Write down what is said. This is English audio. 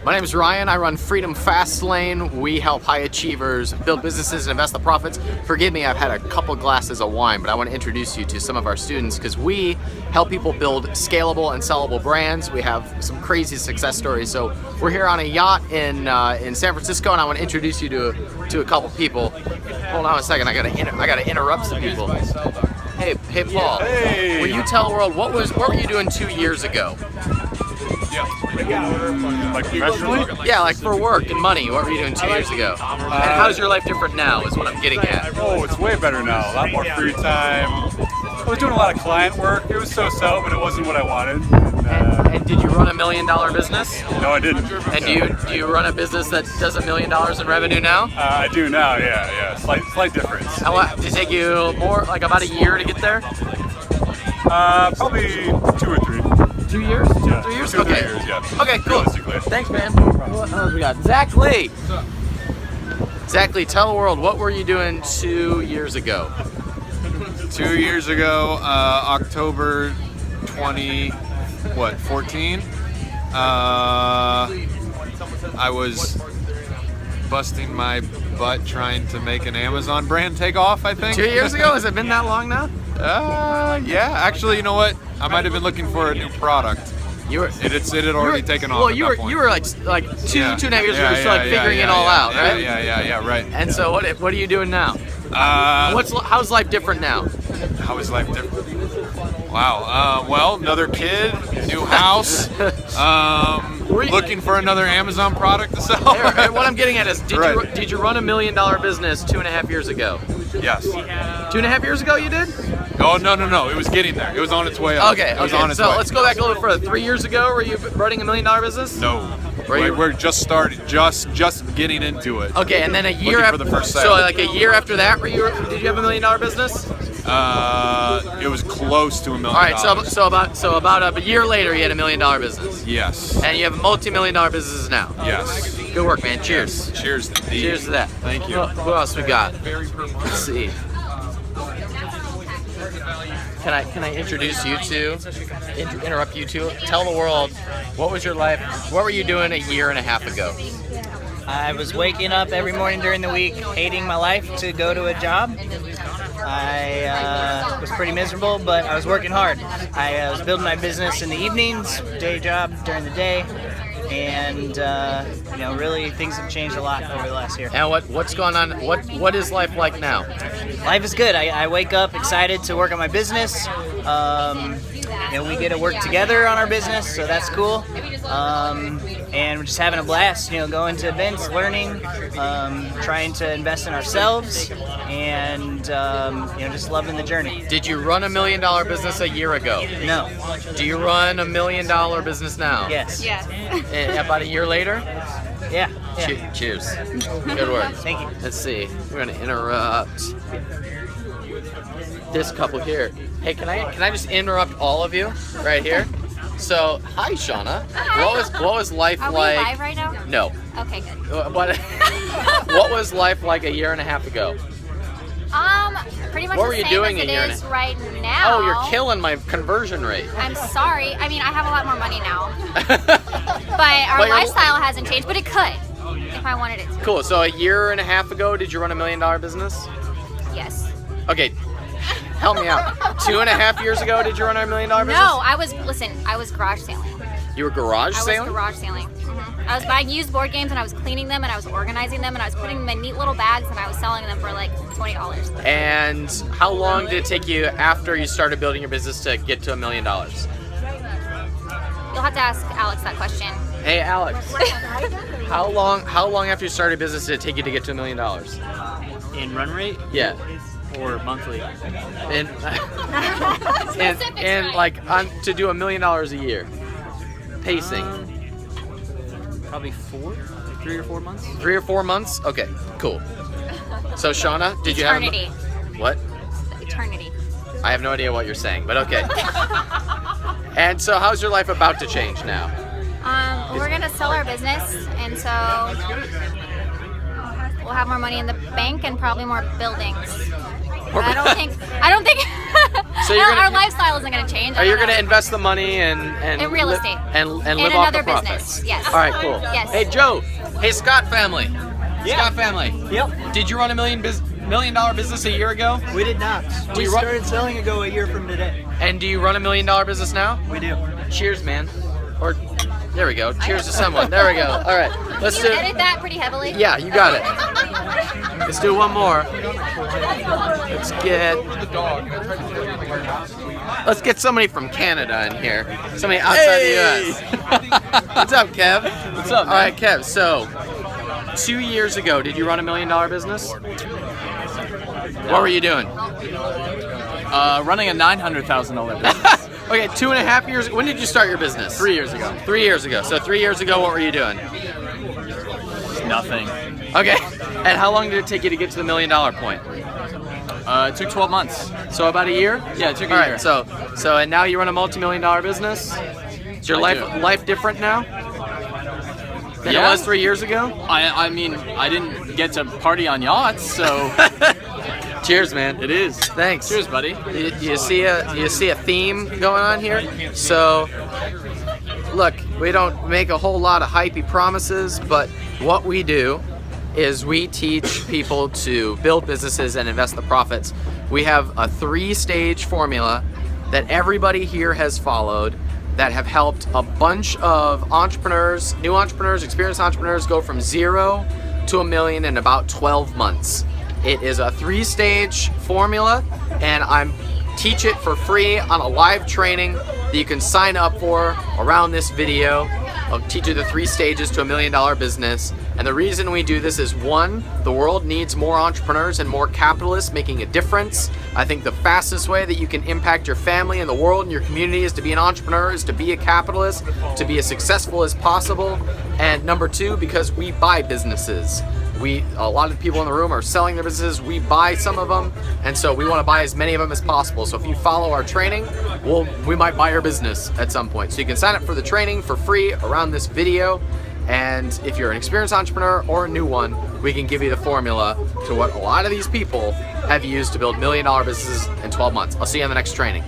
My name is Ryan. I run Freedom Fast Lane. We help high achievers build businesses and invest the profits. Forgive me, I've had a couple glasses of wine, but I want to introduce you to some of our students because we help people build scalable and sellable brands. We have some crazy success stories. So we're here on a yacht in San Francisco, and I want to introduce you to a couple people. Hold on a second. I gotta interrupt some people. Hey, Paul. Hey. Will you tell the world what were you doing 2 years ago? Like professionally? Yeah, like for work and money. What were you doing 2 years ago? And how's your life different now is what I'm getting at. Oh, it's way better now. A lot more free time. I was doing a lot of client work. It was so-so, but it wasn't what I wanted. And did you run $1 million business? No, I didn't. And do you run a business that does $1 million in revenue now? I do now, yeah. Slight difference. How long, did it take you more, like about a year to get there? Probably 2 or 3. 2 years? 2 Yeah, or 3 years? 2 or 3 Okay. years, yeah. Okay, cool. Realistically. Thanks, man. What else we got? Zach Lee. Zach Lee, tell the world, what were you doing 2 years ago? 2 years ago, October 14. I was busting my butt trying to make an Amazon brand take off, I think. 2 years ago? Has it been that long now? Yeah. Actually, you know what? I might have been looking for a new product. It had already taken off. Well, at you that point. were like two and a half years ago, just like figuring it all out, right? Yeah, right. And so what are you doing now? How's life different now? How is life different? Wow. Well, another kid, new house, looking for another Amazon product to sell. What I'm getting at is, did you run $1 million business 2.5 years ago? Yes. 2.5 years ago you did? Oh, no. It was getting there. It was on its way up. Okay. It was on its So way. let's go back a little further. 3 years ago, were you running $1 million business? No. We're just started, just getting into it. Okay, and then a year Looking after for the first sale. So like a year after that, did you have $1 million business? It was close to $1 million. All right, so about a year later, you had $1 million business. Yes. And you have multi-million-dollar businesses now. Yes. Good work, man. Cheers. Cheers. Indeed. Cheers to that. Thank you. Who else we got? Let's see. Can I introduce you two? Interrupt you two? Tell the world, what was your life? What were you doing a year and a half ago? I was waking up every morning during the week, hating my life to go to a job. I was pretty miserable, but I was working hard. I was building my business in the evenings, day job during the day, and really things have changed a lot over the last year. And what's going on? What is life like now? Life is good. I wake up excited to work on my business. We get to work together on our business, so that's cool. And we're just having a blast, going to events, learning, trying to invest in ourselves, and just loving the journey. Did you run $1 million business a year ago? No. Do you run $1 million business now? Yes. About a year later? Yeah. Cheers. Good work. Thank you. Let's see. We're gonna interrupt this couple here. Hey, can I just interrupt all of you right here? So, hi, Shauna. What was life Are like? we live right now? No. Okay, good. What was life like a year and a half ago? Pretty much What were the you same doing as a it year and is right now. Oh, you're killing my conversion rate. I'm sorry. I mean, I have a lot more money now. But our lifestyle hasn't changed, but it could if I wanted it to. Cool. So a year and a half ago, did you run $1 million business? Yes. Okay. Help me out. 2.5 years ago, did you run $1 million business? No, I was garage sailing. You were garage sailing? I was garage sailing. I was buying used board games and I was cleaning them and I was organizing them and I was putting them in neat little bags and I was selling them for like $20. And how long did it take you after you started building your business to get to $1 million? You'll have to ask Alex that question. Hey, Alex. How long after you started business did it take you to get to $1 million? In run rate? Yeah. Or monthly? And to do $1 million a year. Pacing. Probably 3 or 4 months. 3 or 4 months? Okay, cool. So Shauna, did you have what? Eternity. I have no idea what you're saying, but okay. And so how's your life about to change now? We're gonna sell our business, and so we'll have more money in the bank and probably more buildings. I don't think So you're Our gonna, lifestyle isn't going to change. are you going to invest the money and In real estate. and In live off the another profits? business, yes. All right, cool. Yes. Hey, Joe. Hey, Scott family. Yeah. Scott family. Yep. Did you run a $1 million business a year ago? We did not. We you run- started selling ago a year from today. And do you run a $1 million business now? We do. Cheers, man. Or there we go. Cheers to someone. There we go. All right. Let's Can you do. edit that pretty heavily? Yeah, you got it. Let's do one more. Let's get somebody from Canada in here. Somebody outside the U.S. What's up, Kev? What's up, All right, Kev. So, 2 years ago, did you run a $1 million business? What were you doing? Running a $900,000 business. Okay, 2.5 years. When did you start your business? 3 years ago. 3 years ago. So 3 years ago, what were you doing? Nothing. Okay. And how long did it take you to get to the $1 million point? It took 12 months. So about a year? Yeah, it took a All year. right. So and now you run a multi-million-dollar business. Is your I life do. different now than Yeah. it was 3 years ago? I mean, I didn't get to party on yachts, so Cheers, man. it is. Thanks. Cheers, buddy. You see a theme going on here? So, look, we don't make a whole lot of hypey promises, but what we do is we teach people to build businesses and invest the profits. We have a 3-stage formula that everybody here has followed that have helped a bunch of entrepreneurs, new entrepreneurs, experienced entrepreneurs go from 0 to $1 million in about 12 months. It is a 3-stage formula, and I teach it for free on a live training that you can sign up for around this video. I'll teach you the 3 stages to $1 million business. And the reason we do this is, 1, the world needs more entrepreneurs and more capitalists making a difference. I think the fastest way that you can impact your family and the world and your community is to be an entrepreneur, is to be a capitalist, to be as successful as possible. And number 2, because we buy businesses. A lot of the people in the room are selling their businesses. We buy some of them, and so we want to buy as many of them as possible. So if you follow our training, we might buy your business at some point. So you can sign up for the training for free around this video. And if you're an experienced entrepreneur or a new one, we can give you the formula to what a lot of these people have used to build $1 million businesses in 12 months. I'll see you on the next training.